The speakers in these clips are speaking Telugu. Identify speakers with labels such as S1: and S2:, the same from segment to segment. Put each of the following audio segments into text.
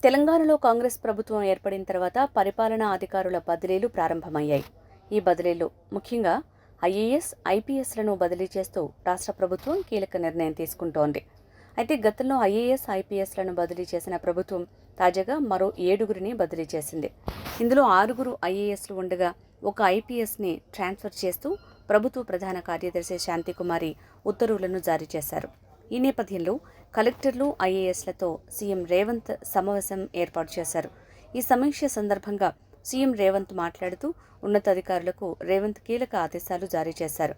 S1: తెలంగాణలో కాంగ్రెస్ ప్రభుత్వం ఏర్పడిన తర్వాత పరిపాలనా అధికారుల బదిలీలు ప్రారంభమయ్యాయి. ఈ బదిలీలు ముఖ్యంగా ఐఏఎస్, ఐపీఎస్లను బదిలీ చేస్తూ రాష్ట్ర ప్రభుత్వం కీలక నిర్ణయం తీసుకుంటోంది. అయితే గతంలో ఐఏఎస్, ఐపీఎస్లను బదిలీ చేసిన ప్రభుత్వం తాజాగా మరో 7గురిని బదిలీ చేసింది. ఇందులో 6గురు ఐఏఎస్లు ఉండగా ఒక ఐపీఎస్ని ట్రాన్స్ఫర్ చేస్తూ ప్రభుత్వ ప్రధాన కార్యదర్శి శాంతికుమారి ఉత్తర్వులను జారీ చేశారు. ఈ నేపథ్యంలో కలెక్టర్లు, ఐఏఎస్లతో సీఎం రేవంత్ సమావేశం ఏర్పాటు చేశారు. ఈ సమీక్ష సందర్భంగా సీఎం రేవంత్ మాట్లాడుతూ ఉన్నతాధికారులకు రేవంత్ కీలక ఆదేశాలు జారీ చేశారు.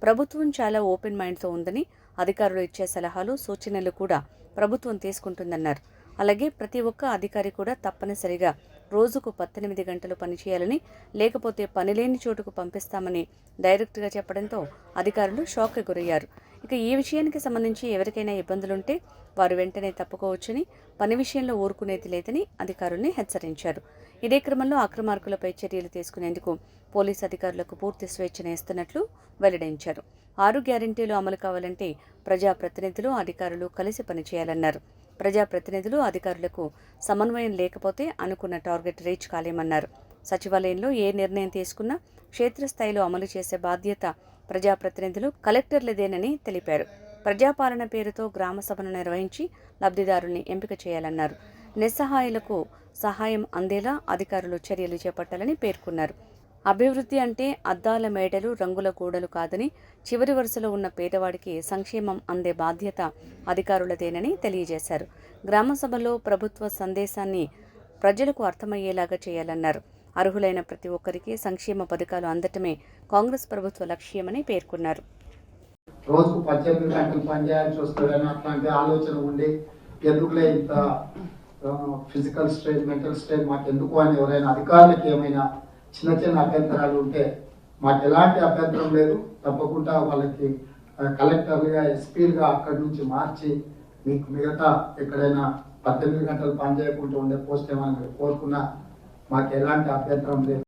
S1: ప్రభుత్వం చాలా ఓపెన్ మైండ్తో ఉందని, అధికారులు ఇచ్చే సలహాలు, సూచనలు కూడా ప్రభుత్వం తీసుకుంటుందన్నారు. అలాగే ప్రతి ఒక్క అధికారి కూడా తప్పనిసరిగా రోజుకు 18 గంటలు పనిచేయాలని, లేకపోతే పనిలేని చోటుకు పంపిస్తామని డైరెక్ట్గా చెప్పడంతో అధికారులు షాక్కి గురయ్యారు. ఇక ఈ విషయానికి సంబంధించి ఎవరికైనా ఇబ్బందులుంటే వారు వెంటనే తప్పుకోవచ్చని, పని విషయంలో ఊరుకునేది లేదని అధికారుల్ని హెచ్చరించారు. ఇదే క్రమంలో అక్రమార్కులపై చర్యలు తీసుకునేందుకు పోలీసు అధికారులకు పూర్తి స్వేచ్ఛను ఇస్తున్నట్లు వెల్లడించారు. 6 గ్యారెంటీలు అమలు కావాలంటే ప్రజాప్రతినిధులు, అధికారులు కలిసి పనిచేయాలన్నారు. ప్రజాప్రతినిధులు, అధికారులకు సమన్వయం లేకపోతే అనుకున్న టార్గెట్ రీచ్ కాలేమన్నారు. సచివాలయంలో ఏ నిర్ణయం తీసుకున్నా క్షేత్రస్థాయిలో అమలు చేసే బాధ్యత ప్రజాప్రతినిధులు, కలెక్టర్లదేనని తెలిపారు. ప్రజాపాలన పేరుతో గ్రామ సభను నిర్వహించి లబ్ధిదారుల్ని ఎంపిక చేయాలన్నారు. నిస్సహాయులకు సహాయం అందేలా అధికారులు చర్యలు చేపట్టాలని పేర్కొన్నారు. అభివృద్ధి అంటే అద్దాల మేడలు, రంగుల గోడలు కాదని, చివరి వరుసలో ఉన్న పేదవాడికి సంక్షేమం అందే బాధ్యత అధికారులదేనని తెలియజేశారు. గ్రామ సభలో ప్రభుత్వ సందేశాన్ని ప్రజలకు అర్థమయ్యేలాగా చేయాలన్నారు. అర్హులైన ప్రతి ఒక్కరికి సంక్షేమ పథకాలు అందటమే కాంగ్రెస్ ప్రభుత్వ లక్ష్యమని పేర్కొన్నారు.
S2: రోజుకు 18 గంటలు పనిచేయాల్సి వస్తుందని అట్లాంటి ఆలోచన ఉండి ఎందుకులే ఇంత ఫిజికల్ స్ట్రెయిన్, మెంటల్ స్ట్రెయిన్ మాకు ఎందుకు అని ఎవరైనా అధికారులకు ఏమైనా చిన్న చిన్న అభ్యంతరాలు ఉంటే మాకు ఎలాంటి అభ్యంతరం లేదు. తప్పకుండా వాళ్ళకి కలెక్టర్లుగా, ఎస్పీలుగా అక్కడి నుంచి మార్చి మీకు మిగతా ఎక్కడైనా 18 గంటలు పనిచేయకుండా ఉండే పోస్ట్ ఏమైనా మీరు కోరుకున్నా మాకు ఎలాంటి అభ్యంతరం లేదు.